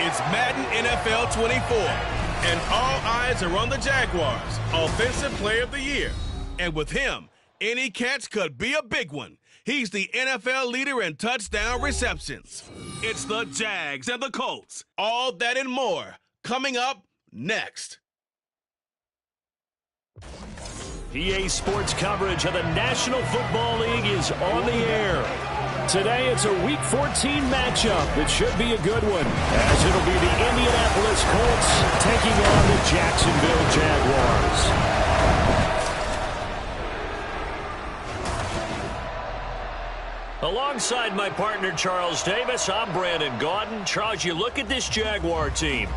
It's Madden NFL 24, and all eyes are on the Jaguars' Offensive Player of the Year. And with him, any catch could be a big one. He's the NFL leader in touchdown receptions. It's the Jags and the Colts. All that and more coming up next. EA Sports coverage of the National Football League is on the air. Today it's a Week 14 matchup that should be a good one, as it'll be the Indianapolis Colts taking on the Jacksonville Jaguars. Alongside my partner Charles Davis, I'm Brandon Gaudin. Charles, you look at this Jaguar team.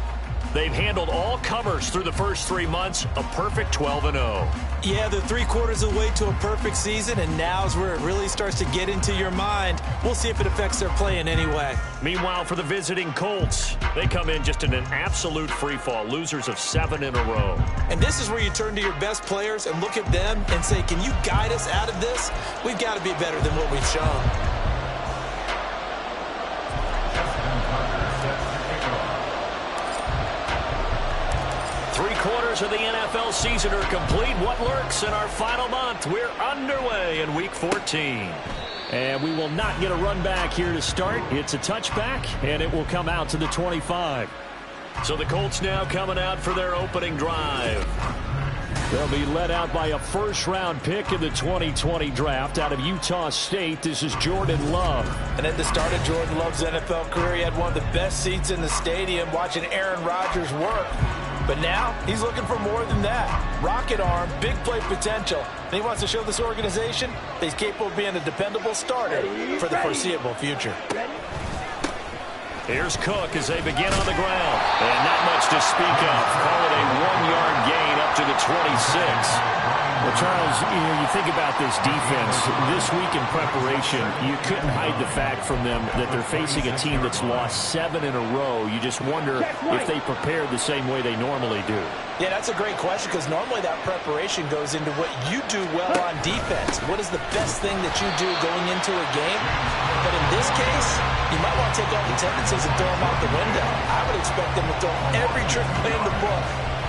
They've handled all covers through the first 3 months, a perfect 12-0. Yeah, they're 3/4 of the way to a perfect season, and now's where it really starts to get into your mind. We'll see if it affects their play in any way. Meanwhile, for the visiting Colts, they come in just in an absolute freefall, losers of 7 in a row. And this is where you turn to your best players and look at them and say, can you guide us out of this? We've got to be better than what we've shown. Three-quarters of the NFL season are complete. What lurks in our final month? We're underway in Week 14. And we will not get a run back here to start. It's a touchback, and it will come out to the 25. So the Colts now coming out for their opening drive. They'll be led out by a first-round pick in the 2020 draft out of Utah State. This is Jordan Love. And at the start of Jordan Love's NFL career, he had one of the best seats in the stadium watching Aaron Rodgers work. But now he's looking for more than that. Rocket arm, big play potential. And he wants to show this organization that he's capable of being a dependable starter for the foreseeable future. Here's Cook as they begin on the ground. And not much to speak of. Call it a 1-yard gain up to the 26. Well, Charles, you think about this defense. This week in preparation, you couldn't hide the fact from them that they're facing a team that's lost 7 in a row. You just wonder if they prepared the same way they normally do. Yeah, that's a great question, because normally that preparation goes into what you do well on defense. What is the best thing that you do going into a game? But in this case, you might want to take all the tendencies and throw them out the window. I would expect them to throw every trick play in the book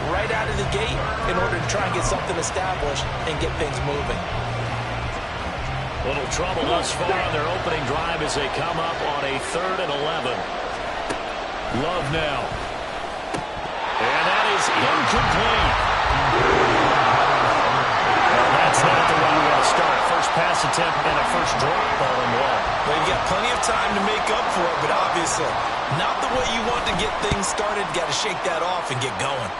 right out of the gate in order to try and get something established and get things moving. Little trouble thus far on their opening drive as they come up on a 3rd and 11. Love now. And that is incomplete. Well, that's not the way you want to start. First pass attempt and a first drop all in one. Well, you've got plenty of time to make up for it, but obviously not the way you want to get things started. Got to shake that off and get going.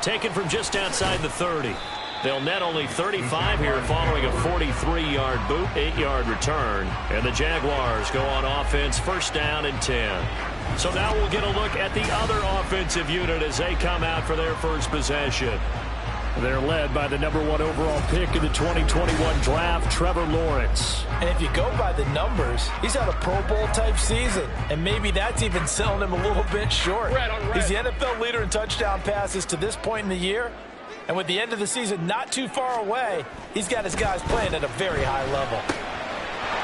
Taken from just outside the 30. They'll net only 35 here following a 43-yard boot, 8-yard return. And the Jaguars go on offense, first down and 10. So now we'll get a look at the other offensive unit as they come out for their first possession. They're led by the #1 overall pick in the 2021 draft, Trevor Lawrence. And if you go by the numbers, he's had a Pro Bowl-type season. And maybe that's even selling him a little bit short. He's the NFL leader in touchdown passes to this point in the year. And with the end of the season not too far away, he's got his guys playing at a very high level.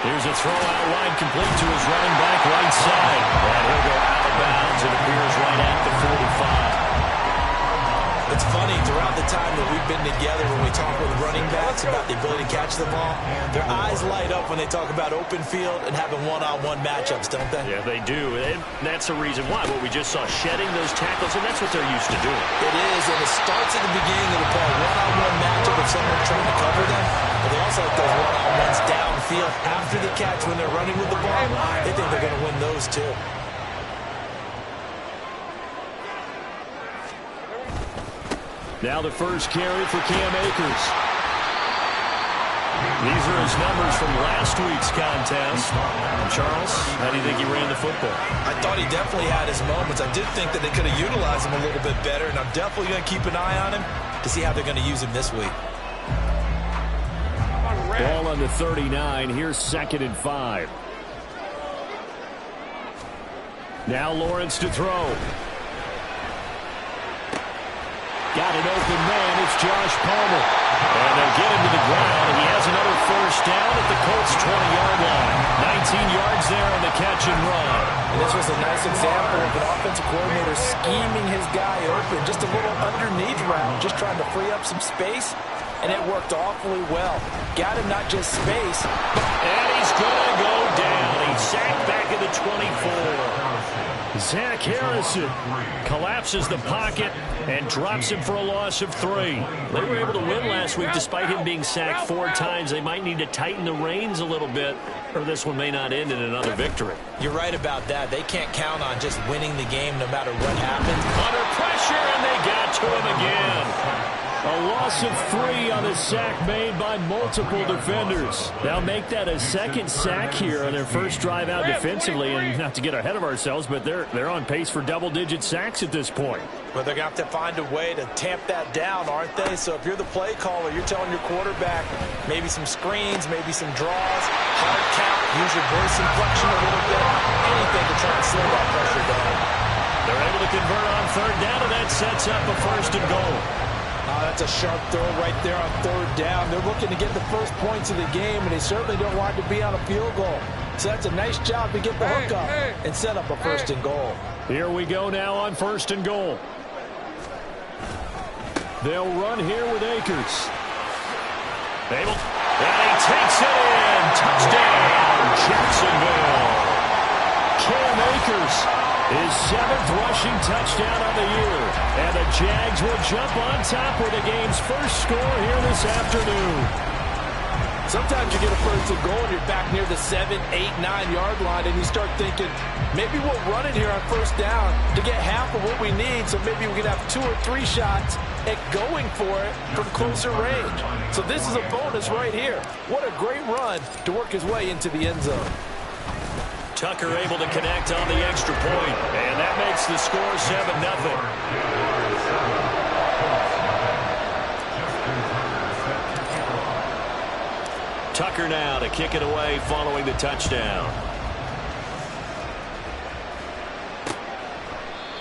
Here's a throw out wide complete to his running back right side. And he'll go out of bounds. It appears right at the 45. It's funny, throughout the time that we've been together when we talk with running backs about the ability to catch the ball, their eyes light up when they talk about open field and having one-on-one matchups, don't they? Yeah, they do. And that's the reason why. What we just saw, shedding those tackles, and that's what they're used to doing. It is, and it starts at the beginning of the play. One-on-one matchup if someone's trying to cover them, but they also have those one-on-ones downfield after the catch when they're running with the ball. They think they're going to win those too. Now the first carry for Cam Akers. These are his numbers from last week's contest. Charles, how do you think he ran the football? I thought he definitely had his moments. I did think that they could have utilized him a little bit better, and I'm definitely going to keep an eye on him to see how they're going to use him this week. Ball on the 39. Here's 2nd and 5. Now Lawrence to throw. Got an open man. It's Josh Palmer. And they'll get him to the ground, and he has another first down at the Colts' 20-yard line. 19 yards there on the catch and run. And this was a nice example of an offensive coordinator scheming his guy open. Just a little underneath route, just trying to free up some space, and it worked awfully well. Got him not just space. And he's going to go down. He's sacked back at the 24. Zach Harrison collapses the pocket and drops him for a loss of 3. They were able to win last week despite him being sacked 4 times. They might need to tighten the reins a little bit, or this one may not end in another victory. You're right about that. They can't count on just winning the game no matter what happens. Under pressure, and they got to him again. A loss of 3 on a sack made by multiple defenders. They'll make that a second sack here on their first drive out defensively. And not to get ahead of ourselves, but they're on pace for double-digit sacks at this point. Well, they're going to have to find a way to tamp that down, aren't they? So if you're the play caller, you're telling your quarterback maybe some screens, maybe some draws, hard count, use your voice inflection a little bit, anything to try and slow that pressure down. They're able to convert on 3rd down, and that sets up a 1st and goal. That's a sharp throw right there on 3rd down. They're looking to get the first points of the game, and they certainly don't want to be on a field goal. So that's a nice job to get the hook up and set up a 1st and goal. Here we go now on 1st and goal. They'll run here with Akers. Abel, and he takes it in. Touchdown, Jacksonville. Cam Akers. His 7th rushing touchdown on the year. And the Jags will jump on top with the game's first score here this afternoon. Sometimes you get a 1st and goal and you're back near the 7, 8, 9-yard line, and you start thinking, maybe we'll run it here on 1st down to get half of what we need, so maybe we can have 2 or 3 shots at going for it from closer range. So this is a bonus right here. What a great run to work his way into the end zone. Tucker able to connect on the extra point, and that makes the score 7-0. Tucker now to kick it away following the touchdown.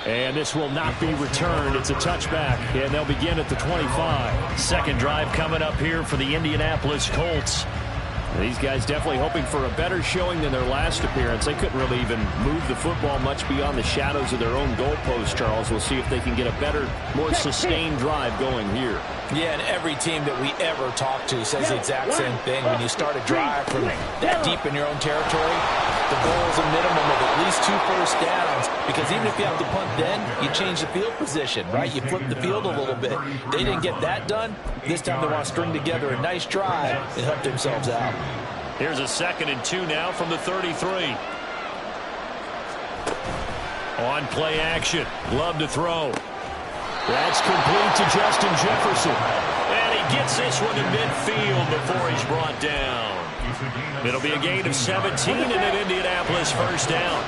And this will not be returned. It's a touchback, and they'll begin at the 25. Second drive coming up here for the Indianapolis Colts. These guys definitely hoping for a better showing than their last appearance. They couldn't really even move the football much beyond the shadows of their own goalpost, Charles. We'll see if they can get a better, more sustained drive going here. Yeah, and every team that we ever talk to says the exact same thing. When you start a drive from that deep in your own territory, the goal is a minimum of at least 2 first downs, because even if you have to punt then, you change the field position, right? You flip the field a little bit. They didn't get that done. This time they want to string together a nice drive and help themselves out. Here's a 2nd and 2 now from the 33. On play action. Love to throw. That's complete to Justin Jefferson. And he gets this one to midfield before he's brought down. It'll be a gain of 17 and an Indianapolis 1st down.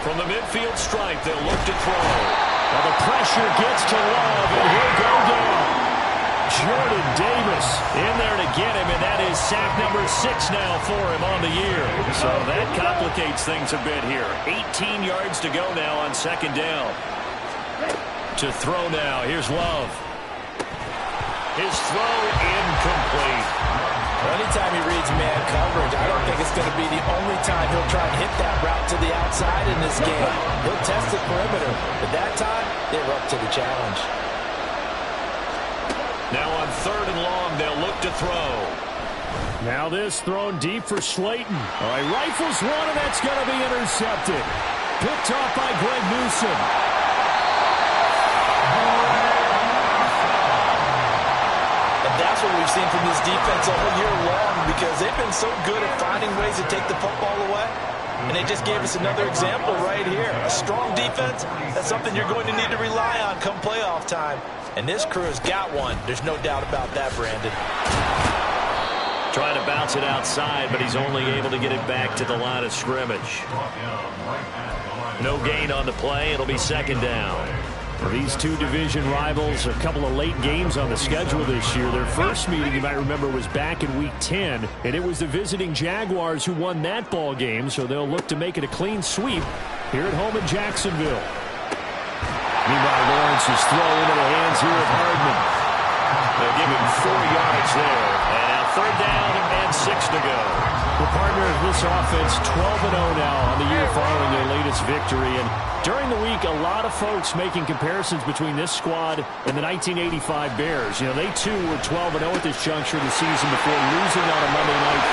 From the midfield stripe, they'll look to throw. Well, the pressure gets to Love, and he'll go down. Jordan Davis in there to get him, and that is sack number 6 now for him on the year. So that complicates things a bit here. 18 yards to go now on 2nd down. To throw now, here's Love. His throw incomplete. Anytime he reads man coverage, I don't think it's going to be the only time he'll try and hit that route to the outside in this game. He'll test the perimeter, but that time, they were up to the challenge. Now on 3rd and long, they'll look to throw. Now this thrown deep for Slayton. All right, rifles one, and that's going to be intercepted. Picked off by Greg Newsom. And that's what we've seen from this defense all year long, because they've been so good at finding ways to take the football away. And they just gave us another example right here. A strong defense, that's something you're going to need to rely on come playoff time. And this crew has got one. There's no doubt about that, Brandon. Trying to bounce it outside, but he's only able to get it back to the line of scrimmage. No gain on the play. It'll be 2nd down. For these two division rivals, a couple of late games on the schedule this year. Their first meeting, you might remember, was back in Week 10, and it was the visiting Jaguars who won that ball game, so they'll look to make it a clean sweep here at home in Jacksonville. Meanwhile, Lawrence's throw into the hands here of Hardman. They'll give him 4 yards there, and now 3rd down and 6 to go. The partner of this offense, 12-0 now on the year following their latest victory. And during the week, a lot of folks making comparisons between this squad and the 1985 Bears. You know, they too were 12-0 at this juncture of the season before losing on a Monday night,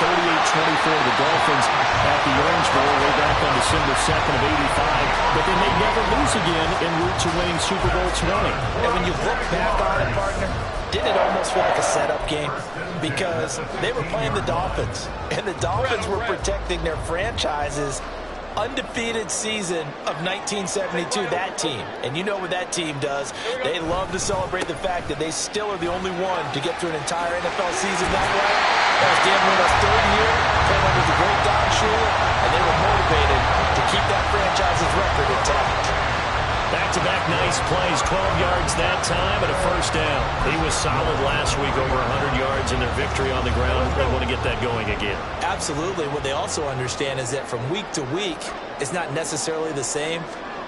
38-24 to the Dolphins at the Orange Bowl way back on December 2nd of '85. But then they never lose again en route to winning Super Bowl 20. And when you look back on it, partner, didn't it almost feel like a setup game? Because they were playing the Dolphins, and the Dolphins were protecting their franchise's undefeated season of 1972, that team. And you know what that team does. They love to celebrate the fact that they still are the only one to get through an entire NFL season that way. That was Dan Marino's 3rd year, playing under the great Don Shula, and they were motivated to keep that franchise's record intact. Back-to-back nice plays, 12 yards that time and a 1st down. He was solid last week, over 100 yards in their victory on the ground. They want to get that going again. Absolutely. What they also understand is that from week to week, it's not necessarily the same,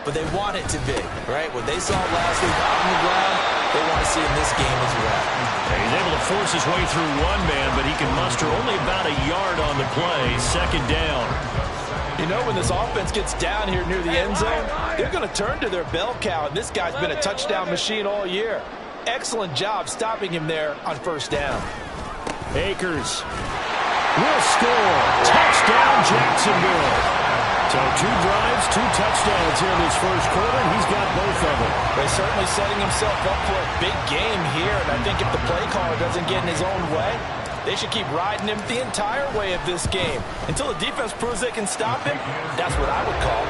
but they want it to be, right? What they saw last week out on the ground, they want to see in this game as well. He's able to force his way through one man, but he can muster only about a yard on the play. 2nd down. You know, when this offense gets down here near the end zone, they're going to turn to their bell cow, and this guy's been a touchdown machine all year. Excellent job stopping him there on 1st down. Akers will score. Touchdown, Jacksonville. So 2 drives, 2 touchdowns here in this 1st quarter, and he's got both of them. He's certainly setting himself up for a big game here, and I think if the play caller doesn't get in his own way, they should keep riding him the entire way of this game. Until the defense proves they can stop him, that's what I would call.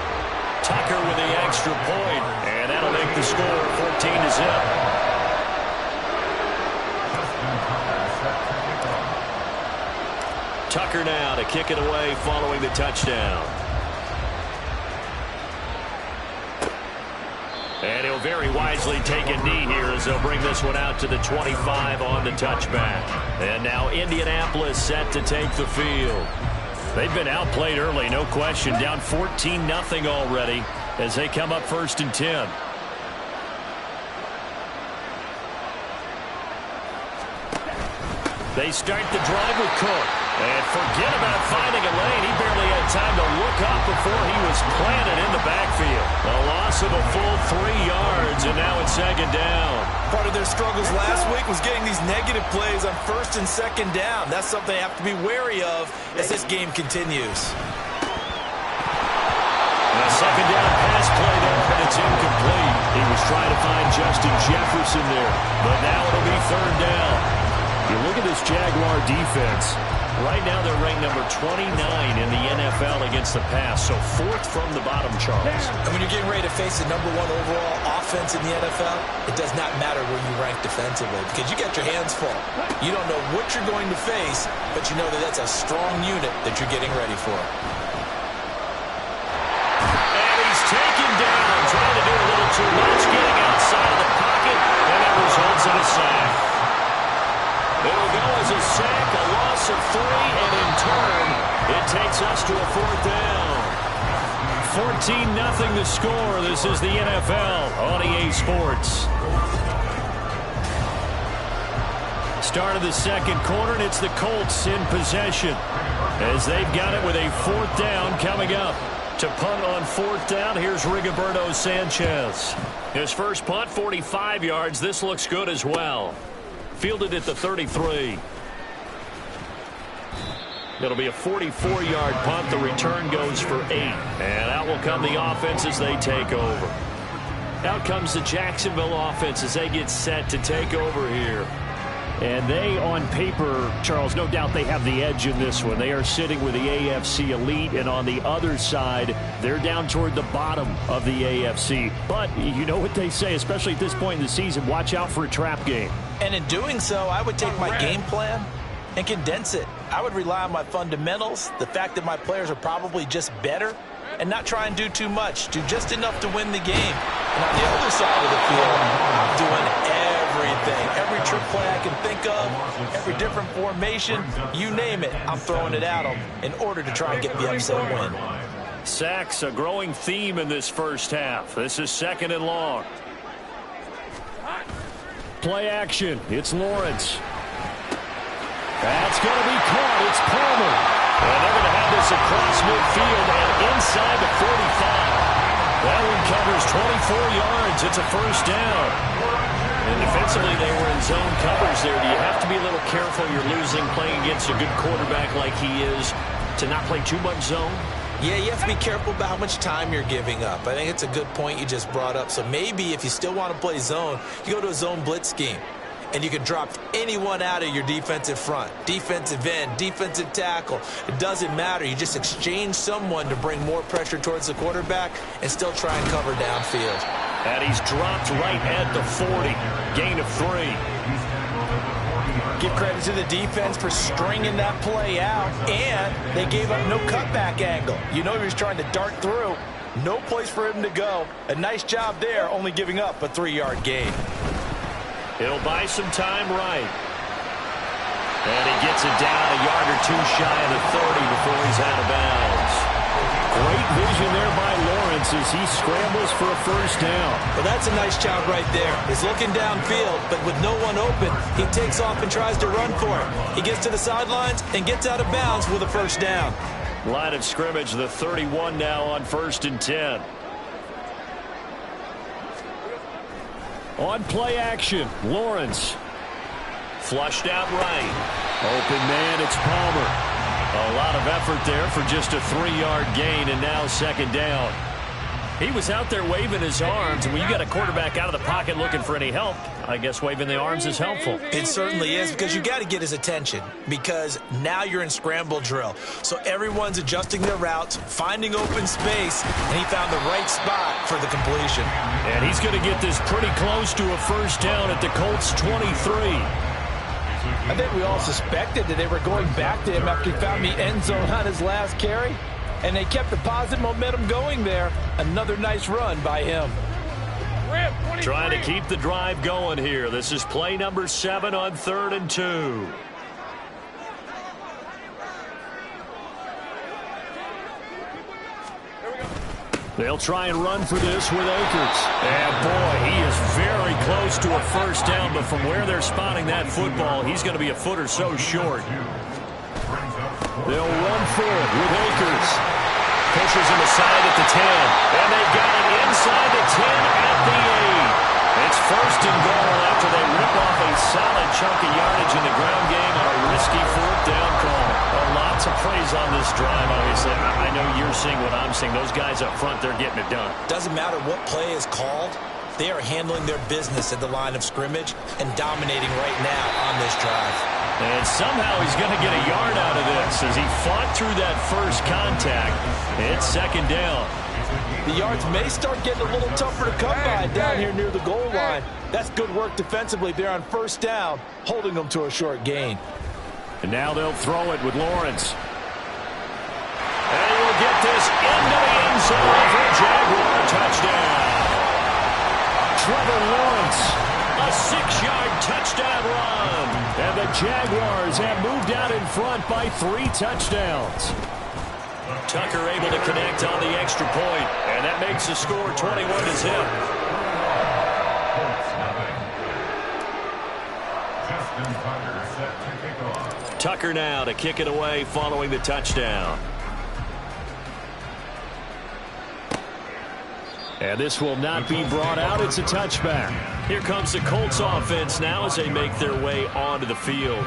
Tucker with the extra point, and that'll make the score 14-0. Tucker now to kick it away following the touchdown. And he'll very wisely take a knee here as they'll bring this one out to the 25 on the touchback. And now Indianapolis set to take the field. They've been outplayed early, no question. Down 14-0 already as they come up 1st and 10. They start the drive with Cook. And forget about finding a lane. He barely had time to look up before he was planted in the backfield. A loss of a full 3 yards, and now it's 2nd down. Part of their struggles last week was getting these negative plays on 1st and 2nd down. That's something they have to be wary of as this game continues. And a 2nd down pass play there, but it's incomplete. He was trying to find Justin Jefferson there, but now it'll be 3rd down. You look at this Jaguar defense. Right now they're ranked number 29 in the NFL against the pass, so 4th from the bottom, Charles. And when you're getting ready to face the #1 overall offense in the NFL, it does not matter where you rank defensively because you got your hands full. You don't know what you're going to face, but you know that that's a strong unit that you're getting ready for. And he's taken down, trying to do a little too much, getting outside of the pocket, and it results in a sack. It'll go as a sack, a loss of 3, and in turn, it takes us to a 4th down. 14-0 the score. This is the NFL on EA Sports. Start of the 2nd quarter, and it's the Colts in possession as they've got it with a 4th down coming up. To punt on 4th down, here's Rigoberto Sanchez. His first punt, 45 yards. This looks good as well. Fielded at the 33. It'll be a 44-yard punt. The return goes for 8. And out will come the offense as they take over. Out comes the Jacksonville offense as they get set to take over here. And they, on paper, Charles, no doubt they have the edge in this one. They are sitting with the AFC elite, and on the other side, they're down toward the bottom of the AFC. But you know what they say, especially at this point in the season, watch out for a trap game. And in doing so, I would take my game plan and condense it. I would rely on my fundamentals, the fact that my players are probably just better, and not try and do too much, do just enough to win the game. And on the other side of the field, I'm doing everything. Every trick play I can think of, every different formation, you name it, I'm throwing it at them in order to try and get the upset win. Sacks, a growing theme in this first half. This is 2nd and long. Play action. It's Lawrence. That's going to be caught. It's Palmer. And they're going to have this across midfield and inside the 45. That one covers 24 yards. It's a first down. And defensively, they were in zone covers there. Do you have to be a little careful? You're losing playing against a good quarterback like he is to not play too much zone? Yeah, you have to be careful about how much time you're giving up. I think it's a good point you just brought up. So maybe if you still want to play zone, you go to a zone blitz scheme. And you can drop anyone out of your defensive front. Defensive end, defensive tackle. It doesn't matter. You just exchange someone to bring more pressure towards the quarterback and still try and cover downfield. And he's dropped right at the 40. Gain of 3. Give credit to the defense for stringing that play out. And they gave up no cutback angle. You know he was trying to dart through. No place for him to go. A nice job there, only giving up a 3-yard gain. It'll buy some time right. And he gets it down a yard or two shy of the 30 before he's out of bounds. Great vision there by Lawrence as he scrambles for a first down. Well, that's a nice job right there. He's looking downfield, but with no one open, he takes off and tries to run for it. He gets to the sidelines and gets out of bounds with a first down. Line of scrimmage, the 31 now on 1st and 10. On play action, Lawrence. Flushed out right. Open man, it's Palmer. A lot of effort there for just a 3-yard gain, and now second down. He was out there waving his arms, and when you got a quarterback out of the pocket looking for any help, I guess waving the arms is helpful. It certainly is, because you got to get his attention, because now you're in scramble drill. So everyone's adjusting their routes, finding open space, and he found the right spot for the completion. And he's going to get this pretty close to a first down at the Colts 23. I think we all suspected that they were going back to him after he found the end zone on his last carry. And they kept the positive momentum going there. Another nice run by him. Trying to keep the drive going here. This is play number 7 on 3rd and 2. They'll try and run for this with Akers. And boy, he is very close to a first down, but from where they're spotting that football, he's going to be a foot or so short. They'll run for it with Akers. Pushes him aside at the 10. And they got it inside the 10 at the 8. It's 1st and goal after they rip off a solid chunk of yardage in the ground game on a risky 4th down call. Well, lots of praise on this drive, obviously. I know you're seeing what I'm seeing. Those guys up front, they're getting it done. Doesn't matter what play is called. They are handling their business at the line of scrimmage and dominating right now on this drive. And somehow he's going to get a yard out of this as he fought through that first contact. It's 2nd down. The yards may start getting a little tougher to come by down here near the goal line. That's good work defensively there on 1st down, holding them to a short gain. And now they'll throw it with Lawrence. And he will get this into the end zone for a Jaguar touchdown. Trevor Lawrence, a 6-yard touchdown run. And the Jaguars have moved out in front by 3 touchdowns. Tucker able to connect on the extra point, and that makes the score 21-0. Tucker now to kick it away following the touchdown. And this will not be brought out. It's a touchback. Here comes the Colts offense now as they make their way onto the field.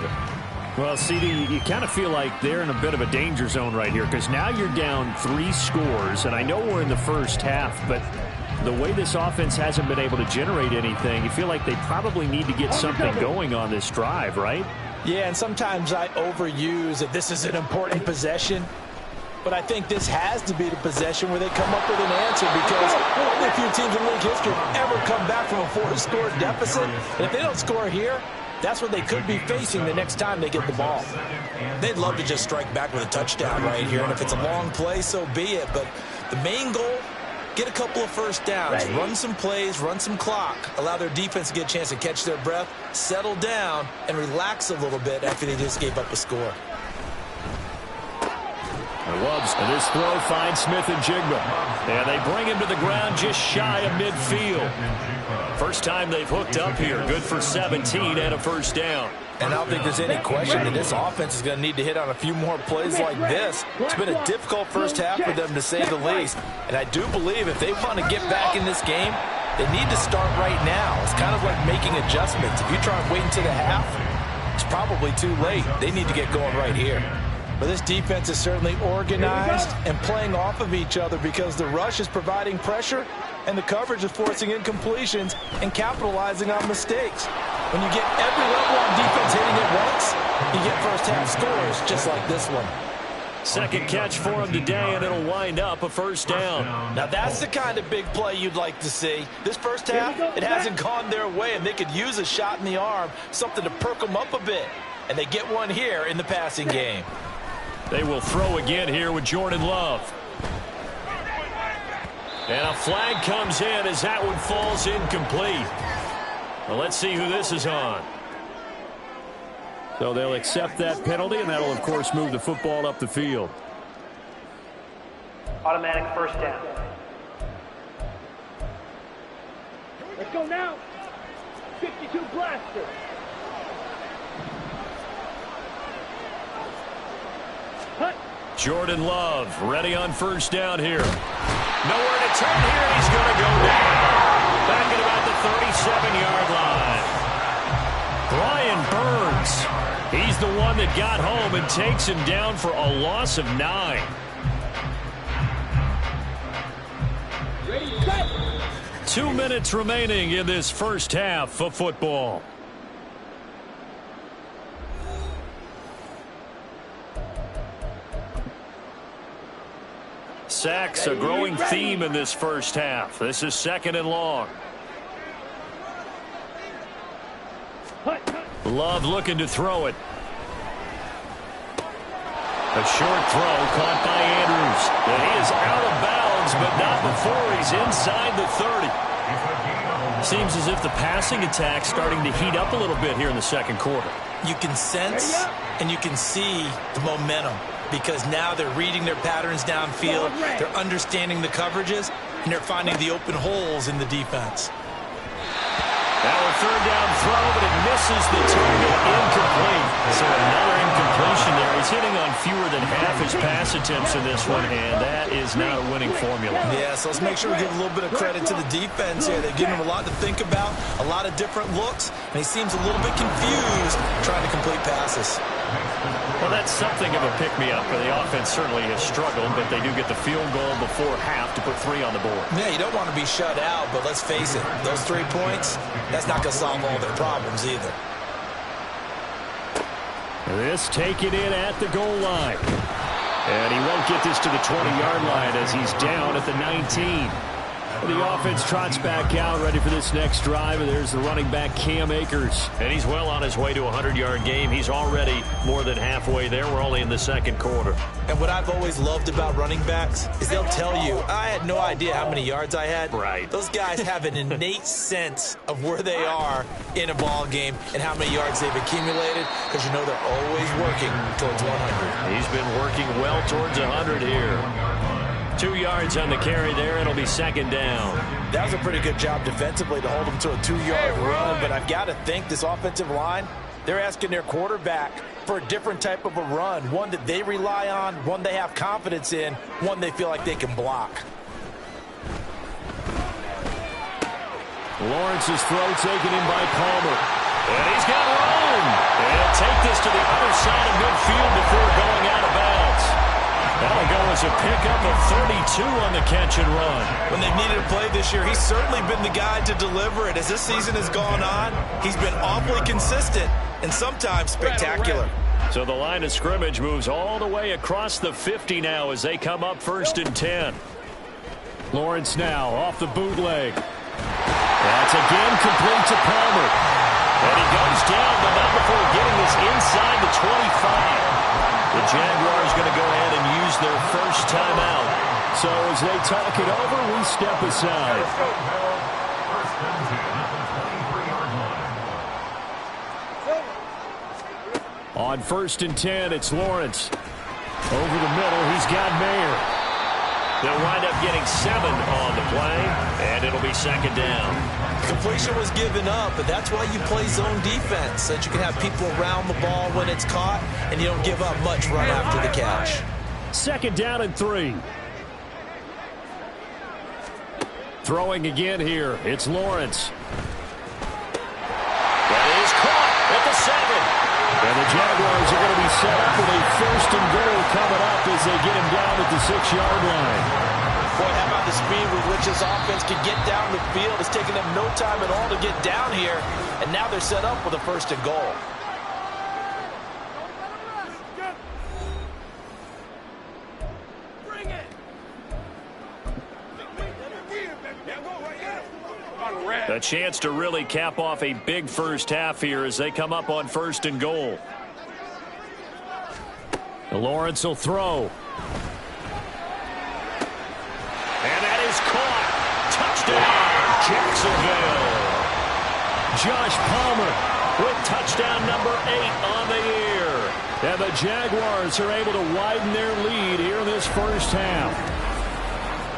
Well, CD, you kind of feel like they're in a bit of a danger zone right here because now you're down 3 scores, and I know we're in the first half, but the way this offense hasn't been able to generate anything, you feel like they probably need to get something going on this drive, right? Yeah, and sometimes I overuse that this is an important possession, but I think this has to be the possession where they come up with an answer because only a few teams in league history have ever come back from a 4-score deficit, and if they don't score here, that's what they could be facing the next time they get the ball. They'd love to just strike back with a touchdown right here, and if it's a long play, so be it. But the main goal, get a couple of first downs, run some plays, run some clock, allow their defense to get a chance to catch their breath, settle down, and relax a little bit after they just gave up a score. And this throw finds Smith and Jigba. And they bring him to the ground just shy of midfield. First time they've hooked up here. Good for 17 and a first down. And I don't think there's any question that this offense is going to need to hit on a few more plays like this. It's been a difficult first half for them, to say the least. And I do believe if they want to get back in this game, they need to start right now. It's kind of like making adjustments. If you try and wait until the half, it's probably too late. They need to get going right here. But this defense is certainly organized and playing off of each other because the rush is providing pressure and the coverage is forcing incompletions and capitalizing on mistakes. When you get every level on defense hitting at once, you get first half scores just like this one. Second catch for him today, and it'll wind up a first down. Now that's the kind of big play you'd like to see. This first half, it hasn't gone their way, and they could use a shot in the arm, something to perk them up a bit. And they get one here in the passing game. They will throw again here with Jordan Love. And a flag comes in as that one falls incomplete. Well, let's see who this is on. So they'll accept that penalty, and that'll, of course, move the football up the field. Automatic first down. Let's go now. 52 blaster. Jordan Love ready on first down here. Nowhere to turn here, and he's going to go down. Back at about the 37-yard line. Brian Burns. He's the one that got home and takes him down for a loss of 9. Ready, set. 2 minutes remaining in this first half of football. Sacks, a growing theme in this first half. This is second and long. Love looking to throw it. A short throw caught by Andrews. And he is out of bounds, but not before he's inside the 30. Seems as if the passing attack's starting to heat up a little bit here in the second quarter. You can sense and you can see the momentum because now they're reading their patterns downfield, they're understanding the coverages, and they're finding the open holes in the defense. Now a third down throw, but it misses the target, incomplete. So another incompletion there. He's hitting on fewer than half his pass attempts in this one, and that is not a winning formula. Yeah, so let's make sure we give a little bit of credit to the defense here. They've given him a lot to think about, a lot of different looks, and he seems a little bit confused trying to complete passes. Well, that's something of a pick-me-up. The offense certainly has struggled, but they do get the field goal before half to put 3 on the board. Yeah, you don't want to be shut out, but let's face it, those 3 points, that's not going to solve all their problems either. This taken in at the goal line. And he won't get this to the 20-yard line as he's down at the 19. The offense trots back out, ready for this next drive, and there's the running back, Cam Akers. And he's well on his way to a 100-yard game. He's already more than halfway there. We're only in the second quarter. And what I've always loved about running backs is they'll tell you, I had no idea how many yards I had. Right. Those guys have an innate sense of where they are in a ball game and how many yards they've accumulated because you know they're always working towards 100. He's been working well towards 100 here. 2 yards on the carry there. It'll be second down. That was a pretty good job defensively to hold them to a 2-yard run, but I've got to think this offensive line, they're asking their quarterback for a different type of a run, one that they rely on, one they have confidence in, one they feel like they can block. Lawrence's throw taken in by Palmer. And he's got room. And he'll take this to the other side of midfield before going out of bounds. That'll go as a pickup of 32 on the catch and run. When they've needed a play this year, he's certainly been the guy to deliver it. As this season has gone on, he's been awfully consistent and sometimes spectacular. So the line of scrimmage moves all the way across the 50 now as they come up 1st and 10. Lawrence now off the bootleg. That's again complete to Palmer. And he goes down, but not before getting this inside the 25. The Jaguars going to go ahead and use their first timeout. So as they talk it over, we step aside. On 1st and 10, it's Lawrence. Over the middle, he's got Mayer. They'll wind up getting 7 on the play, and it'll be second down. Completion was given up, but that's why you play zone defense, so that you can have people around the ball when it's caught, and you don't give up much run after the catch. 2nd down and 3. Throwing again here. It's Lawrence. That is caught at the 7. And the Jaguars are going to be set up with a 1st and goal coming up as they get him down at the 6-yard line. Boy, how about the speed with which this offense can get down the field? It's taken them no time at all to get down here, and now they're set up with a 1st and goal. A chance to really cap off a big first half here as they come up on 1st and goal. Lawrence will throw. And that is caught. Touchdown, Jacksonville. Josh Palmer with touchdown number 8 on the year. And the Jaguars are able to widen their lead here in this first half.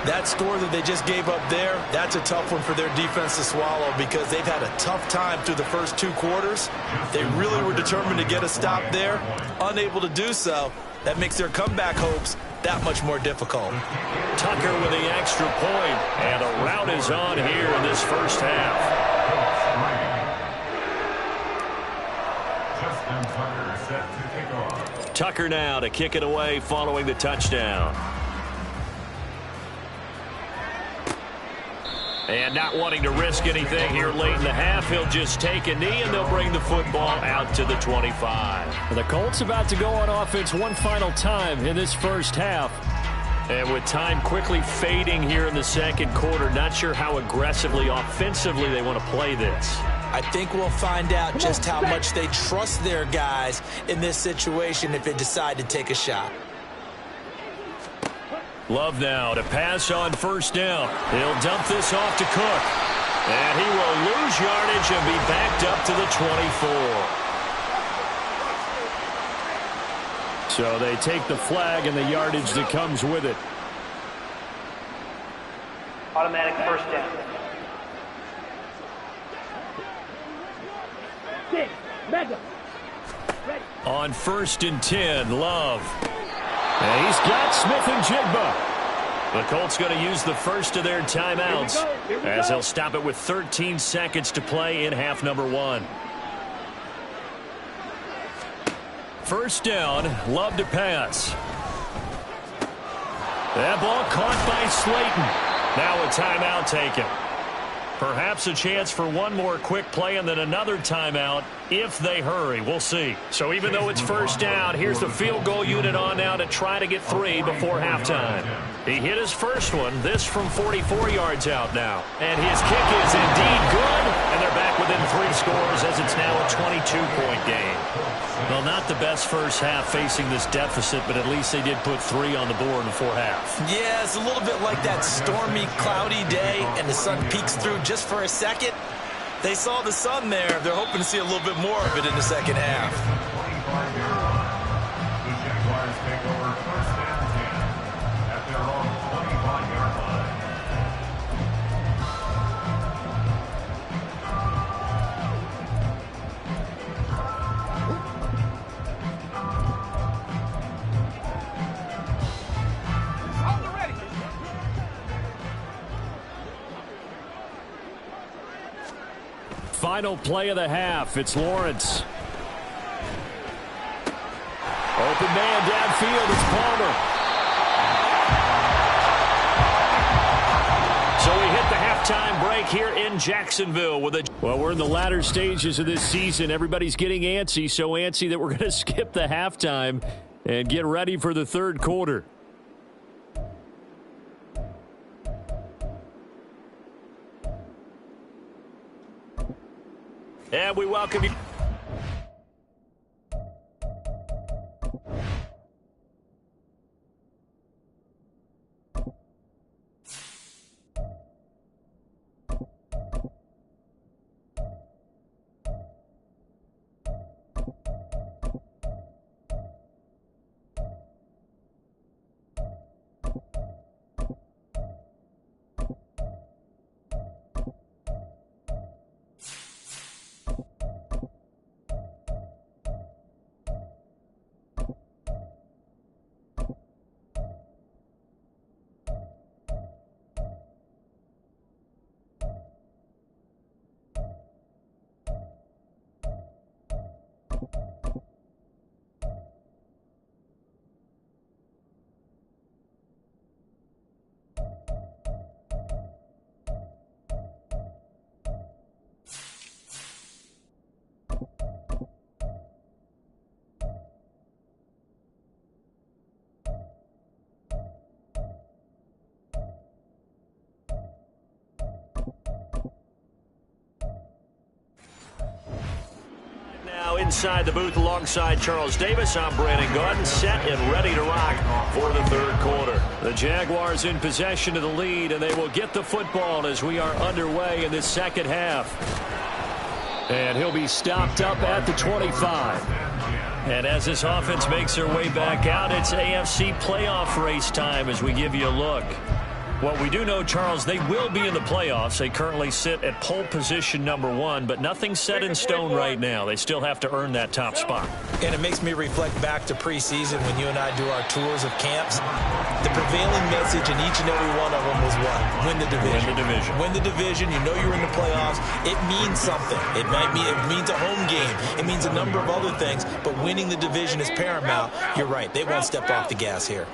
That score that they just gave up there, that's a tough one for their defense to swallow because they've had a tough time through the first 2 quarters. They really were determined to get a stop there, unable to do so. That makes their comeback hopes that much more difficult. Tucker with the extra point, and a rout is on here in this first half. Tucker now to kick it away following the touchdown. And not wanting to risk anything here late in the half, he'll just take a knee, and they'll bring the football out to the 25. The Colts about to go on offense one final time in this first half. And with time quickly fading here in the 2nd quarter, not sure how aggressively, offensively they want to play this. I think we'll find out just how much they trust their guys in this situation if they decide to take a shot. Love now to pass on 1st down. He'll dump this off to Cook. And he will lose yardage and be backed up to the 24. So they take the flag and the yardage that comes with it. Automatic 1st down. 6. Mega. Ready. On 1st and 10, Love. And he's got Smith and Jigba. The Colts going to use the first of their timeouts as they'll stop it with 13 seconds to play in half number 1. 1st down, Love to pass. That ball caught by Slayton. Now a timeout taken. Perhaps a chance for one more quick play and then another timeout if they hurry. We'll see. So even though it's 1st down, here's the field goal unit on now to try to get 3 before halftime. He hit his first one, this from 44 yards out now. And his kick is indeed good, and they're back within 3 scores as it's now a 22-point game. Well, not the best first half facing this deficit, but at least they did put 3 on the board before half. Yeah, it's a little bit like that stormy, cloudy day, and the sun peeks through just for a second. They saw the sun there. They're hoping to see a little bit more of it in the second half. The Jaguars take over 1st and 10 at their own 25-yard line. Final play of the half. It's Lawrence. Open man downfield. It's Palmer. So we hit the halftime break here in Jacksonville with a... Well, we're in the latter stages of this season. Everybody's getting antsy, so antsy that we're going to skip the halftime and get ready for the 3rd quarter. And we welcome you. inside the booth alongside Charles Davis. I'm Brandon Gaudin, set and ready to rock for the third quarter. The Jaguars in possession of the lead, and they will get the football as we are underway in this second half. And he'll be stopped up at the 25. And as this offense makes their way back out, it's AFC playoff race time as we give you a look. What we do know, Charles, they will be in the playoffs. They currently sit at pole position #1, but nothing's set in stone right now. They still have to earn that top spot. And it makes me reflect back to preseason when you and I do our tours of camps. The prevailing message in each and every one of them was what? Win the division. Win the division. Win the division. You know you're in the playoffs. It means something. It means a home game. It means a number of other things, but winning the division is paramount. You're right. They won't step off the gas here.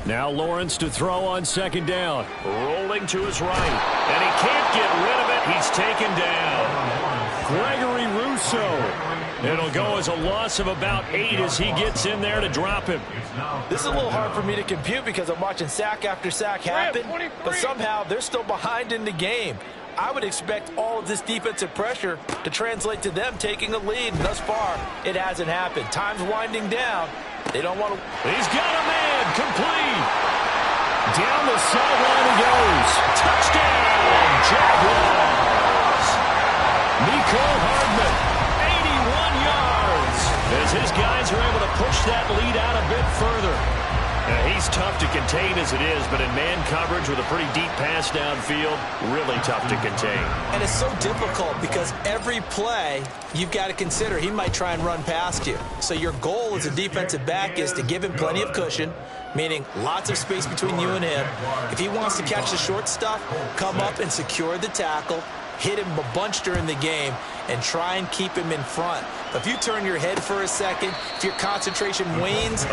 Now Lawrence to throw on second down. Rolling to his right. And he can't get rid of it. He's taken down. Gregory Rousseau. It'll go as a loss of about 8 as he gets in there to drop him. This is a little hard for me to compute because I'm watching sack after sack happen, but somehow they're still behind in the game. I would expect all of this defensive pressure to translate to them taking a lead, and thus far, it hasn't happened. Time's winding down. They don't want to... He's got a man. Complete. Down the sideline he goes. Touchdown, Jaguars. Nico Hardman, 81 yards. As his guys are able to push that lead out a bit further. He's tough to contain as it is, but in man coverage with a pretty deep pass downfield, really tough to contain. And it's so difficult because every play you've got to consider he might try and run past you. So your goal as a defensive back is to give him plenty of cushion, meaning lots of space between you and him. If he wants to catch the short stuff, come up and secure the tackle, hit him a bunch during the game, and try and keep him in front. But if you turn your head for a second, if your concentration wanes,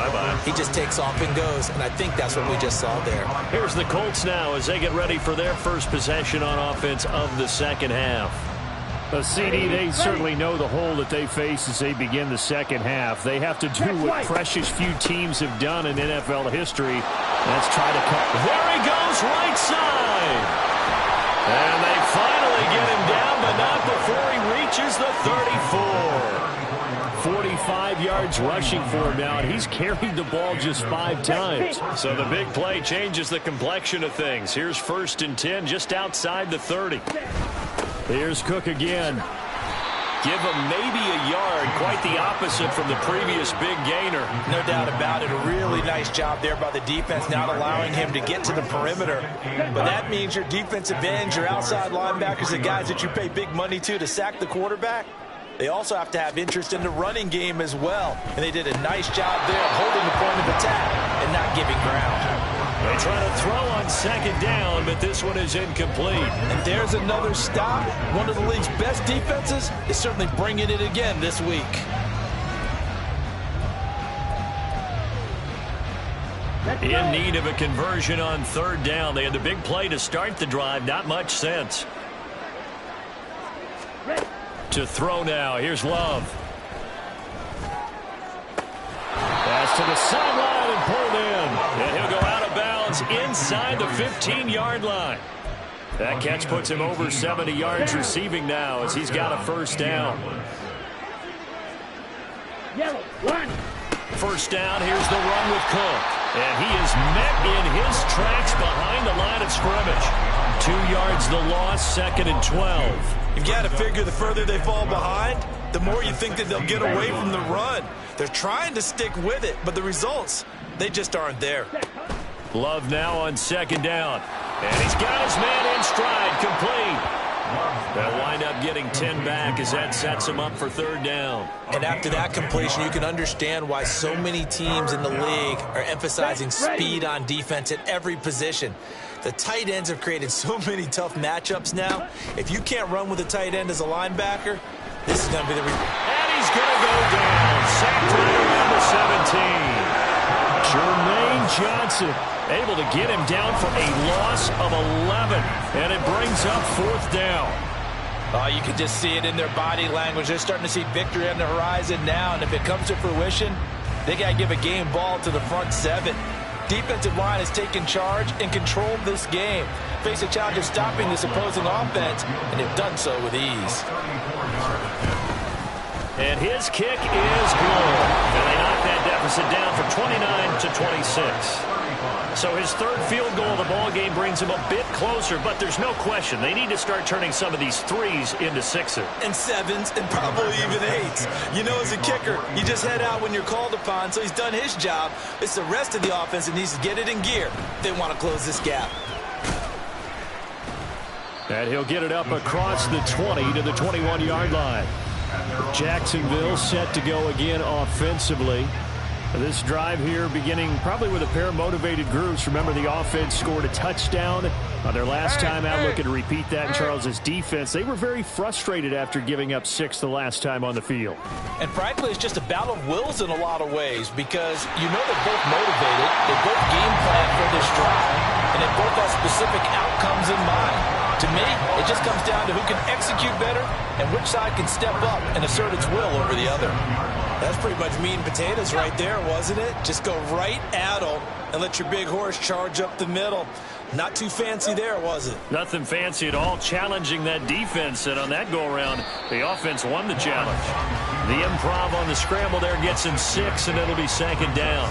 he just takes off and goes. And I think that's what we just saw there. Here's the Colts now as they get ready for their first possession on offense of the second half. CD, they certainly know the hole that they face as they begin the second half. They have to do what precious few teams have done in NFL history. Let's try to cut. There he goes, right side. And they finally get him down, but not before he reaches the 34. 45 yards rushing for him now, and he's carried the ball just 5 times. So the big play changes the complexion of things. Here's 1st and 10 just outside the 30. Here's Cook again. Give him maybe a yard, quite the opposite from the previous big gainer. No doubt about it. A really nice job there by the defense, not allowing him to get to the perimeter. But that means your defensive ends, your outside linebackers, the guys that you pay big money to sack the quarterback, they also have to have interest in the running game as well. And they did a nice job there of holding the point of attack and not giving ground. They try to throw on second down, but this one is incomplete. And there's another stop. One of the league's best defenses is certainly bringing it again this week. In need of a conversion on 3rd down. They had the big play to start the drive. Not much sense. To throw now. Here's Love. Pass to the sideline and pulled in. And he'll go out of bounds inside the 15-yard line. That catch puts him over 70 yards receiving now as he's got a 1st down. Yellow, 1. 1st down, here's the run with Cook. And he is met in his tracks behind the line of scrimmage. 2 yards the loss, 2nd and 12. You've got to figure the further they fall behind, the more you think that they'll get away from the run. They're trying to stick with it, but the results, they just aren't there. Love now on 2nd down. And he's got his man in stride, complete. They'll wind up getting 10 back as that sets him up for 3rd down. And after that completion, you can understand why so many teams in the league are emphasizing speed on defense at every position. The tight ends have created so many tough matchups now. If you can't run with a tight end as a linebacker, this is going to be the... And he's going to go down. Sacked right around the 17. Jermaine Johnson able to get him down for a loss of 11. And it brings up 4th down. You can just see it in their body language. They're starting to see victory on the horizon now. And if it comes to fruition, they got to give a game ball to the front 7. defensive line has taken charge and controlled this game. Face a challenge of stopping this opposing offense, and they've done so with ease. And his kick is good. And they knock that deficit down from 29-26. So his third field goal of the ball game brings him a bit closer, but there's no question they need to start turning some of these threes into sixes. And sevens, and probably even eights. You know, as a kicker, you just head out when you're called upon, so he's done his job. It's the rest of the offense that needs to get it in gear if they want to close this gap. And he'll get it up across the 20 to the 21-yard line. Jacksonville set to go again offensively. This drive here beginning probably with a pair of motivated groups. Remember, the offense scored a touchdown on their last time out. Looking to repeat that in Charles's defense. They were very frustrated after giving up 6 the last time on the field. And frankly, it's just a battle of wills in a lot of ways because you know they're both motivated. They both game plan for this drive, and they both have specific outcomes in mind. To me, it just comes down to who can execute better and which side can step up and assert its will over the other. That's pretty much meat and potatoes right there, wasn't it? Just go right at them and let your big horse charge up the middle. Not too fancy there, was it? Nothing fancy at all, challenging that defense. And on that go-around, the offense won the challenge. The improv on the scramble there gets him 6, and it'll be second down.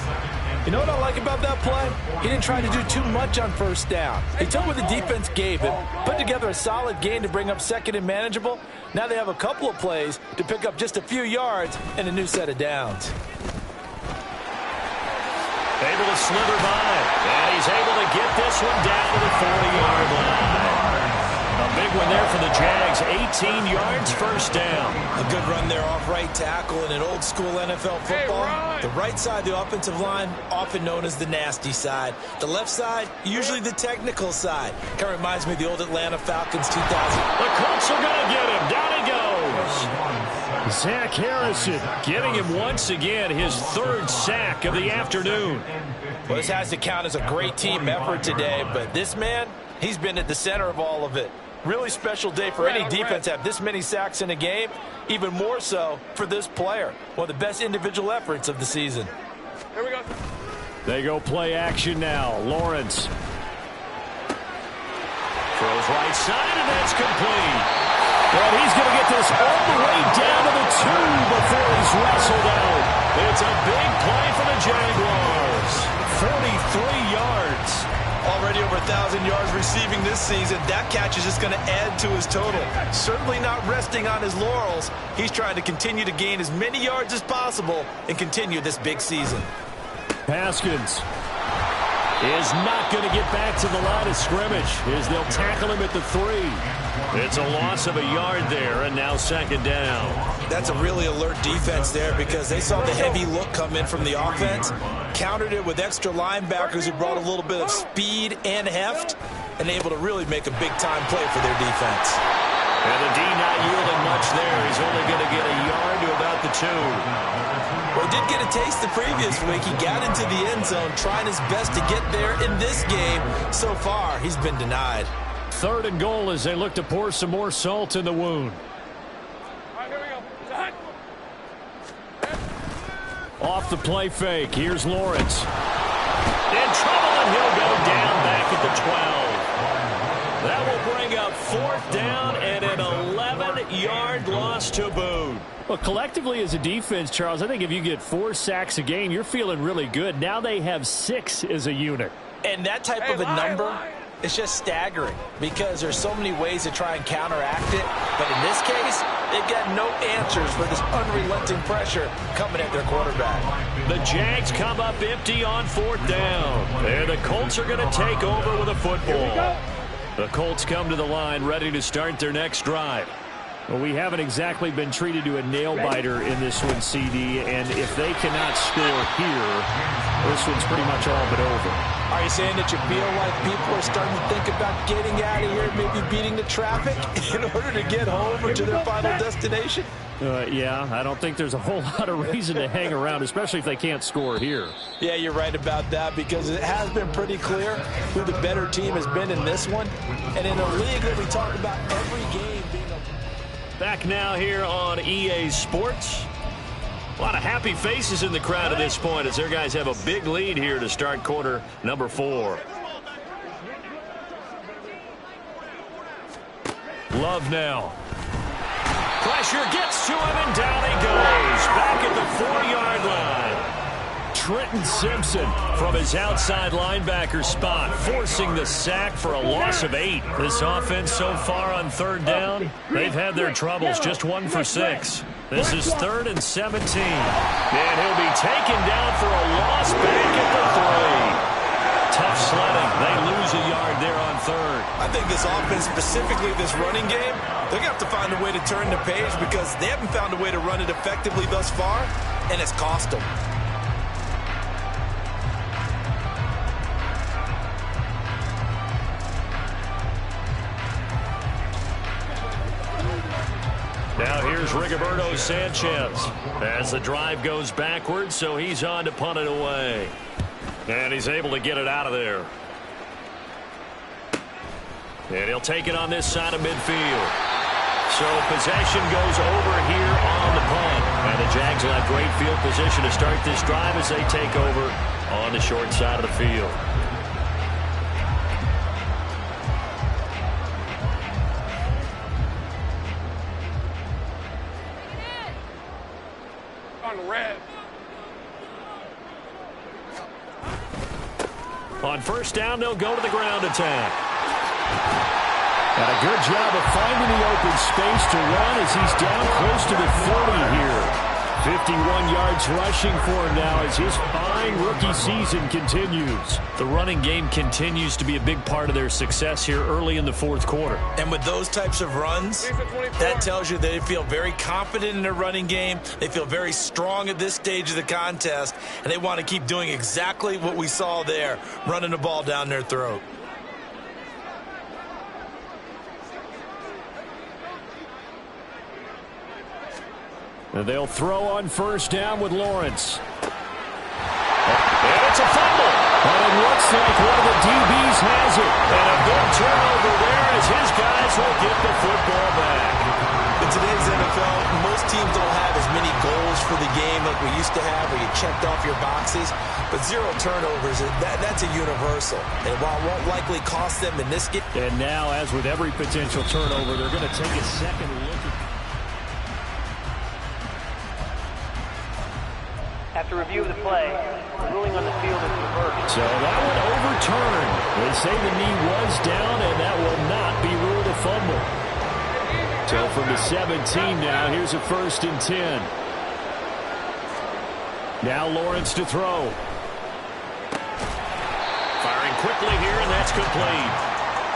You know what I like about that play? He didn't try to do too much on first down. He took what the defense gave him, put together a solid gain to bring up second and manageable. Now they have a couple of plays to pick up just a few yards and a new set of downs. Able to slither by, and he's able to get this one down to the 40-yard line. A big one there for the Jags, 18 yards, first down. A good run there off right tackle in an old-school NFL football. The right side of the offensive line, often known as the nasty side. The left side, usually the technical side. Kind of reminds me of the old Atlanta Falcons 2000. The Colts are going to get him. Down he goes. Zach Harrison getting him once again, his third sack of the afternoon. Well, this has to count as a great team effort today, but this man, he's been at the center of all of it. Really special day for any defense to have this many sacks in a game, even more so for this player. One of the best individual efforts of the season. Here we go. They go play action now. Lawrence throws right side, and that's complete. Well, he's going to get this all the way down to the 2 before he's wrestled out. It's a big play for the Jaguars. 43 yards. Already over 1,000 yards receiving this season. That catch is just going to add to his total. Certainly not resting on his laurels. He's trying to continue to gain as many yards as possible and continue this big season. Haskins is not going to get back to the line of scrimmage as they'll tackle him at the 3. It's a loss of a yard there, and now second down. That's a really alert defense there because they saw the heavy look come in from the offense, countered it with extra linebackers who brought a little bit of speed and heft, and able to really make a big-time play for their defense. And the D not yielding much there. He's only going to get a yard to about the 2. Well, he did get a taste the previous week. He got into the end zone, trying his best to get there in this game. So far, he's been denied. 3rd and goal as they look to pour some more salt in the wound. All right, here we go. Off the play fake. Here's Lawrence. In trouble, and he'll go down back at the 12. That will bring up 4th down and an 11-yard loss to boot. Well, collectively as a defense, Charles, I think if you get 4 sacks a game, you're feeling really good. Now they have 6 as a unit. And that type of a number, it's just staggering because there's so many ways to try and counteract it. But in this case, they've got no answers for this unrelenting pressure coming at their quarterback. The Jags come up empty on 4th down. And the Colts are going to take over with a football. The Colts come to the line ready to start their next drive. Well, we haven't exactly been treated to a nail-biter in this one, CD, and if they cannot score here, this one's pretty much all but over. Are you saying that you feel like people are starting to think about getting out of here, maybe beating the traffic in order to get home or to their final destination? Yeah, I don't think there's a whole lot of reason to hang around, especially if they can't score here. Yeah, you're right about that because it has been pretty clear who the better team has been in this one. And in a league that we talk about every game being a... Back now here on EA Sports. A lot of happy faces in the crowd at this point as their guys have a big lead here to start quarter number 4. Love now. Pressure gets to him, and down he goes. Back at the 4-yard line. Trenton Simpson from his outside linebacker spot, forcing the sack for a loss of 8. This offense so far on 3rd down, they've had their troubles, just 1 for 6. This is 3rd and 17. And he'll be taken down for a loss back at the 3. Tough sledding. They lose a yard there on 3rd. I think this offense, specifically this running game, they're going to have to find a way to turn the page because they haven't found a way to run it effectively thus far, and it's cost them. Now here's Rigoberto Sanchez as the drive goes backwards, so he's on to punt it away. And he's able to get it out of there. And he'll take it on this side of midfield. So possession goes over here on the punt. And the Jags will have great field position to start this drive as they take over on the short side of the field. On 1st down, they'll go to the ground attack. And a good job of finding the open space to run as he's down close to the 40 here. 51 yards rushing for him now as his fine rookie season continues. The running game continues to be a big part of their success here early in the 4th quarter. And with those types of runs, that tells you they feel very confident in their running game. They feel very strong at this stage of the contest, and they want to keep doing exactly what we saw there, running the ball down their throat. And they'll throw on 1st down with Lawrence. And it's a fumble. And it looks like one of the DBs has it. And a big turnover there as his guys will get the football back. In today's NFL, most teams don't have as many goals for the game like we used to have where you checked off your boxes. But 0 turnovers, that's a universal. And while it won't likely cost them in this game. And now, as with every potential turnover, they're going to take a second look at After review of the play, the ruling on the field is reversed. So that one overturned. They say the knee was down, and that will not be ruled a fumble. So from the 17 now, here's a 1st and 10. Now Lawrence to throw. Firing quickly here, and that's complete.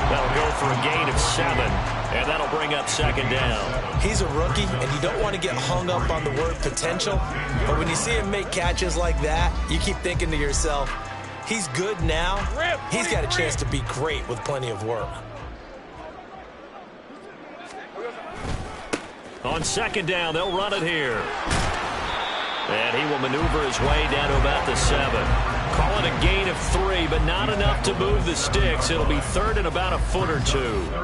That'll go for a gain of 7, and that'll bring up 2nd down. He's a rookie, and you don't want to get hung up on the word potential. But when you see him make catches like that, you keep thinking to yourself, he's good now. He's got a chance to be great with plenty of work. On 2nd down, they'll run it here. And he will maneuver his way down to about the 7. Call it a gain of 3, but not enough to move the sticks. It'll be 3rd and about a foot or 2.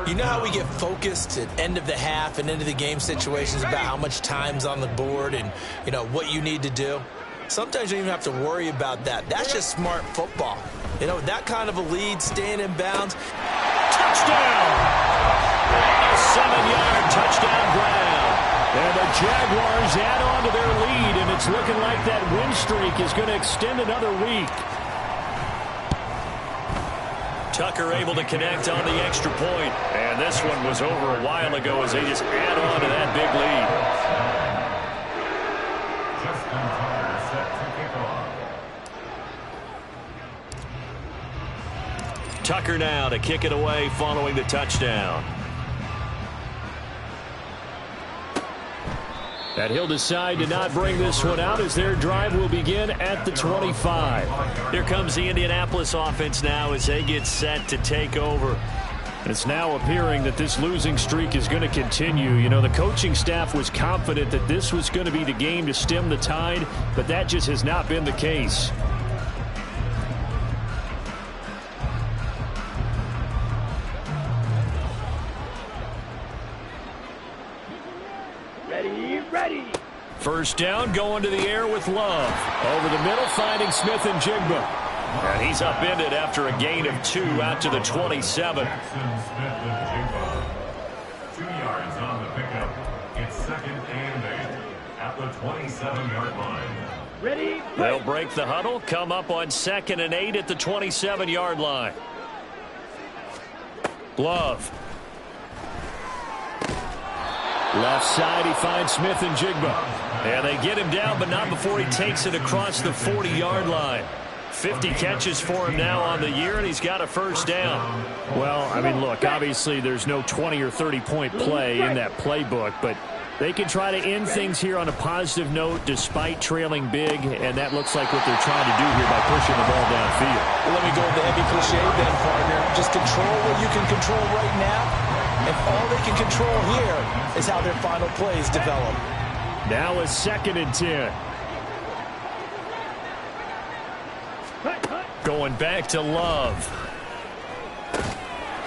You know how we get focused at end of the half and end of the game situations about how much time's on the board and, you know, what you need to do? Sometimes you don't even have to worry about that. That's just smart football. You know, that kind of a lead, staying in bounds. Touchdown! A 7-yard touchdown ground. And the Jaguars add on to their lead, and it's looking like that win streak is going to extend another week. Tucker able to connect on the extra point. And this one was over a while ago as they just add on to that big lead. Justin Tucker set to kick off. Tucker now to kick it away following the touchdown. And he'll decide to not bring this one out as their drive will begin at the 25. Here comes the Indianapolis offense now as they get set to take over. And it's now appearing that this losing streak is going to continue. You know, the coaching staff was confident that this was going to be the game to stem the tide, but that just has not been the case. First down, going to the air with Love. Over the middle, finding Smith and Jigba. And he's upended after a gain of 2 out to the 27. Jackson, Smith, and Jigba. 2 yards on the pickup. It's 2nd and 8 at the 27-yard line. Ready? They'll break the huddle, come up on 2nd and 8 at the 27-yard line. Love. Left side, he finds Smith and Jigba. And they get him down, but not before he takes it across the 40-yard line. 50 catches for him now on the year, and he's got a first down. Well, I mean, look, obviously there's no 20 or 30-point play in that playbook, but they can try to end things here on a positive note despite trailing big, and that looks like what they're trying to do here by pushing the ball downfield. Well, let me go with the heavy cliche then, partner. Just control what you can control right now. And all they can control here is how their final plays develop. Now a 2nd and 10. Going back to Love.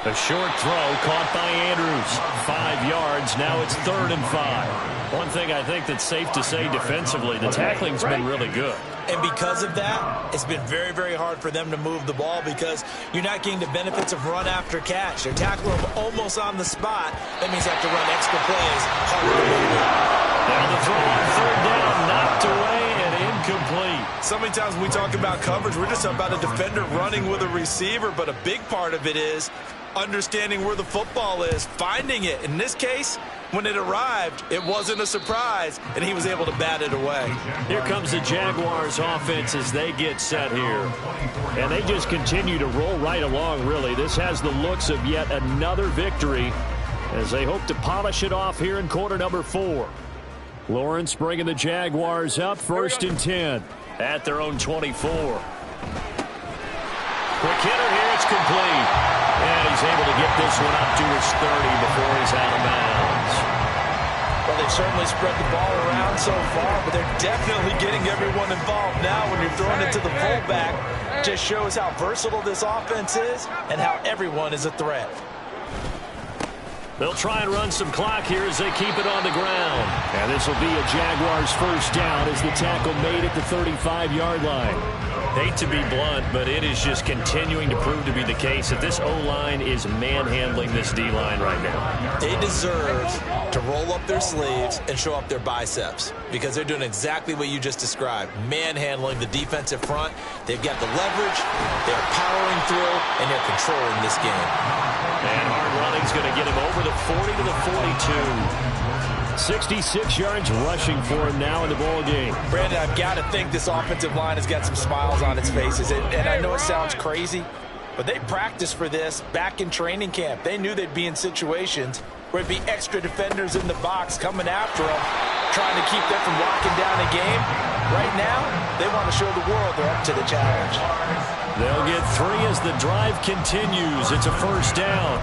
A short throw caught by Andrews. 5 yards. Now it's 3rd and 5. One thing I think that's safe to say defensively, the tackling's been really good. And because of that, it's been very, very hard for them to move the ball because you're not getting the benefits of run after catch. They're tackling them almost on the spot. That means they have to run extra plays, harder to move it. Now the throw on 3rd down, knocked away and incomplete. So many times when we talk about coverage, we're just talking about a defender running with a receiver, but a big part of it is understanding where the football is, finding it. In this case, when it arrived, it wasn't a surprise, and he was able to bat it away. Here comes the Jaguars offense as they get set here. And they just continue to roll right along, really. This has the looks of yet another victory as they hope to polish it off here in quarter number 4. Lawrence bringing the Jaguars up, 1st and 10 at their own 24. Quick hitter here, it's complete. And he's able to get this one up to his 30 before he's out of bounds. Well, they've certainly spread the ball around so far, but they're definitely getting everyone involved now when you're throwing it to the fullback. Just shows how versatile this offense is and how everyone is a threat. They'll try and run some clock here as they keep it on the ground. And this will be a Jaguars first down as the tackle made at the 35-yard line. Hate to be blunt, but it is just continuing to prove to be the case that this O-line is manhandling this D-line right now. They deserve to roll up their sleeves and show up their biceps because they're doing exactly what you just described, manhandling the defensive front. They've got the leverage, they're powering through, and they're controlling this game. And hard running's going to get him over the 40 to the 42. 66 yards rushing for him now in the ball game. Brandon, I've got to think this offensive line has got some smiles on its faces. And I know it sounds crazy, but they practiced for this back in training camp. They knew they'd be in situations where it'd be extra defenders in the box coming after them, trying to keep them from locking down a game. Right now, they want to show the world they're up to the challenge. They'll get 3 as the drive continues. It's a first down.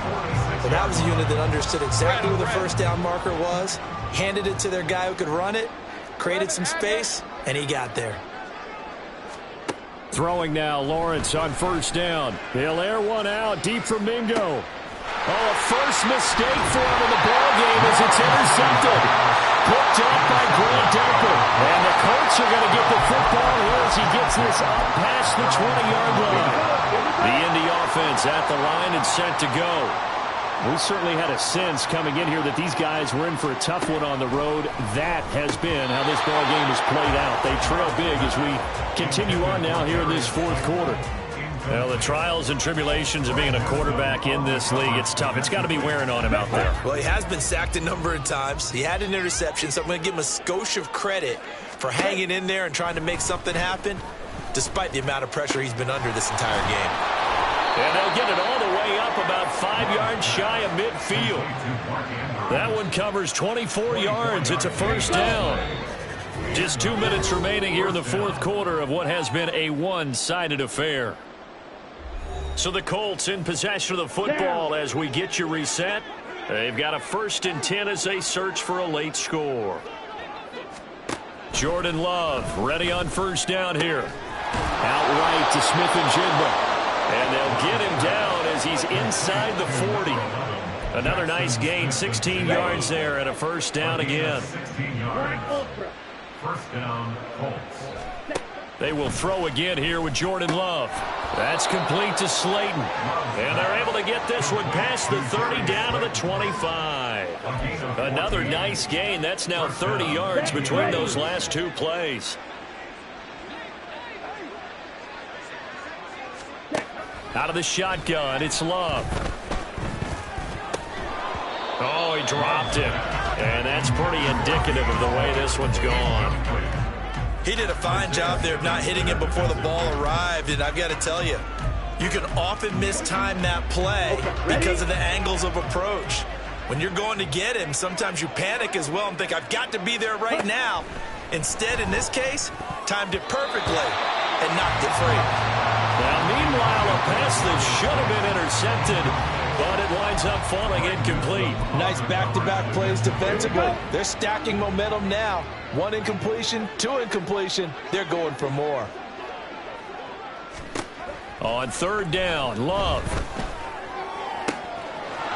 But that was a unit that understood exactly where the first down marker was, handed it to their guy who could run it, created some space, and he got there. Throwing now, Lawrence on first down. He'll air one out deep from Mingo. Oh, a first mistake for him in the ball game as it's intercepted. Picked up by Grant Delpit. And the Colts are going to get the football here as he gets this up past the 20-yard line. The Indy offense at the line and set to go. We certainly had a sense coming in here that these guys were in for a tough one on the road. That has been how this ball game has played out. They trail big as we continue on now here in this 4th quarter. Well, the trials and tribulations of being a quarterback in this league, it's tough. It's got to be wearing on him out there. Well, he has been sacked a number of times. He had an interception, so I'm going to give him a skosh of credit for hanging in there and trying to make something happen, despite the amount of pressure he's been under this entire game. And they'll get it all the way up about 5 yards shy of midfield. That one covers 24 yards. It's a first down. Just 2 minutes remaining here in the 4th quarter of what has been a one-sided affair. So the Colts in possession of the football as we get you reset. They've got a 1st and 10 as they search for a late score. Jordan Love ready on first down here. Out right to Smith and Jigba. And they'll get him down as he's inside the 40. Another nice gain, 16 yards there and a first down again. First down, Colts. They will throw again here with Jordan Love. That's complete to Slayton. And they're able to get this one past the 30 down to the 25. Another nice gain. That's now 30 yards between those last two plays. Out of the shotgun, it's Love. Oh, he dropped it. And that's pretty indicative of the way this one's gone. He did a fine job there of not hitting it before the ball arrived, and I've got to tell you, you can often mistime that play because of the angles of approach. When you're going to get him, sometimes you panic as well and think, I've got to be there right now. Instead, in this case, timed it perfectly and knocked it free. Now, meanwhile, a pass that should have been intercepted, but it winds up falling incomplete. Nice back-to-back plays defensively. They're stacking momentum now. One incompletion, two incompletion. They're going for more. On third down, Love.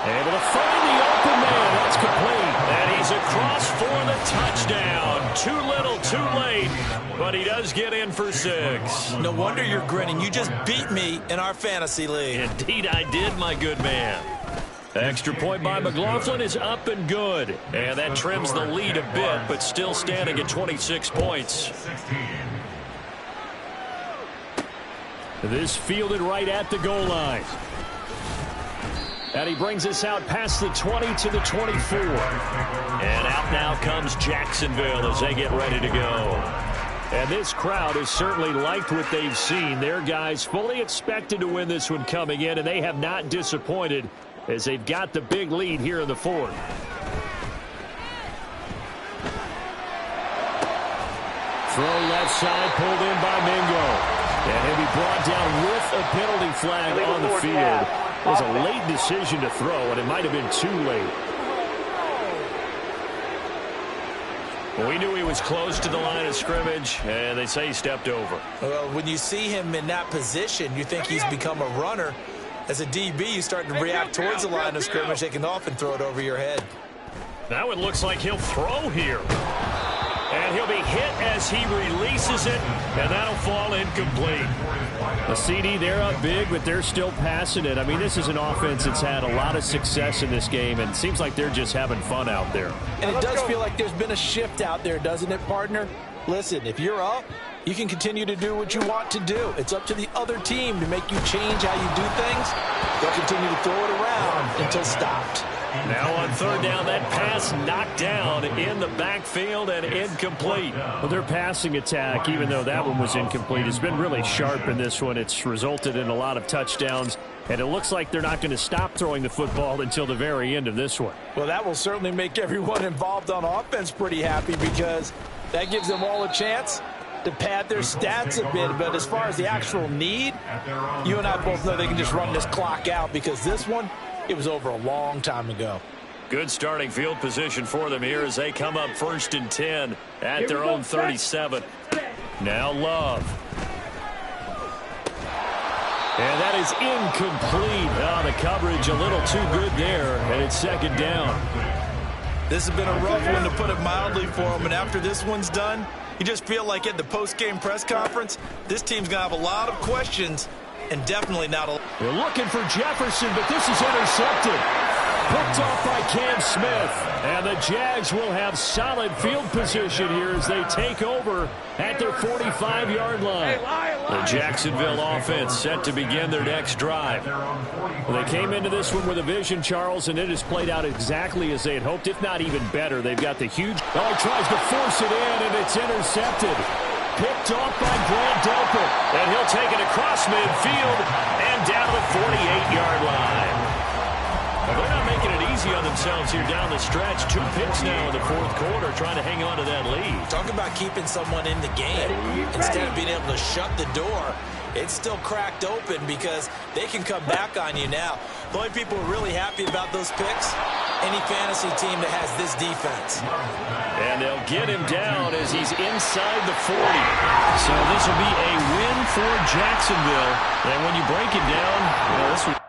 Able to find the open man. That's complete. And he's across for the touchdown. Too little, too late. But he does get in for 6. No wonder you're grinning. You just beat me in our fantasy league. Indeed I did, my good man. Extra point by McLaughlin is up and good. And that trims the lead a bit, but still standing at 26 points. This fielded right at the goal line. And he brings us out past the 20 to the 24. And out now comes Jacksonville as they get ready to go. And this crowd has certainly liked what they've seen. Their guys fully expected to win this one coming in, and they have not disappointed as they've got the big lead here in the fourth. Throw left side, pulled in by Mingo. And he'll be brought down with a penalty flag on the field. It was a late decision to throw, and it might have been too late. Well, we knew he was close to the line of scrimmage, and they say he stepped over. Well, when you see him in that position, you think he's become a runner. As a DB, you start to react towards the line of scrimmage. They can often throw it over your head. Now it looks like he'll throw here. And he'll be hit as he releases it, and that'll fall incomplete. The CD, they're up big, but they're still passing it. I mean, this is an offense that's had a lot of success in this game, and it seems like they're just having fun out there. And it does feel like there's been a shift out there, doesn't it, partner? Listen, if you're up, you can continue to do what you want to do. It's up to the other team to make you change how you do things. They'll continue to throw it around until stopped. Now on third down, that pass knocked down in the backfield and incomplete. Well, their passing attack, even though that one was incomplete, has been really sharp in this one. It's resulted in a lot of touchdowns, and it looks like they're not going to stop throwing the football until the very end of this one. Well, that will certainly make everyone involved on offense pretty happy because that gives them all a chance to pad their stats a bit. But as far as the actual need, you and I both know they can just run this clock out because this one, it was over a long time ago. Good starting field position for them here as they come up 1st and 10 at their own 37. Now Love. And that is incomplete. Oh, the coverage a little too good there, and it's 2nd down. This has been a rough one, to put it mildly, for them. And after this one's done, you just feel like at the post-game press conference, this team's going to have a lot of questions. And definitely not a... They're looking for Jefferson, but this is intercepted. Picked off by Cam Smith. And the Jags will have solid field position here as they take over at their 45-yard line. The Jacksonville offense set to begin their next drive. Well, they came into this one with a vision, Charles, and it has played out exactly as they had hoped, if not even better. They've got the huge... Oh, he tries to force it in, and it's intercepted. Picked off by Grant Delpit. And he'll take it across midfield and down to the 48-yard line. Well, they're not making it easy on themselves here down the stretch. 2 picks now in the 4th quarter trying to hang on to that lead. Talk about keeping someone in the game. Instead of being able to shut the door, it's still cracked open because they can come back on you now. The only people who are really happy about those picks, any fantasy team that has this defense. And they'll get him down as he's inside the 40. So this will be a win for Jacksonville. And when you break it down, this will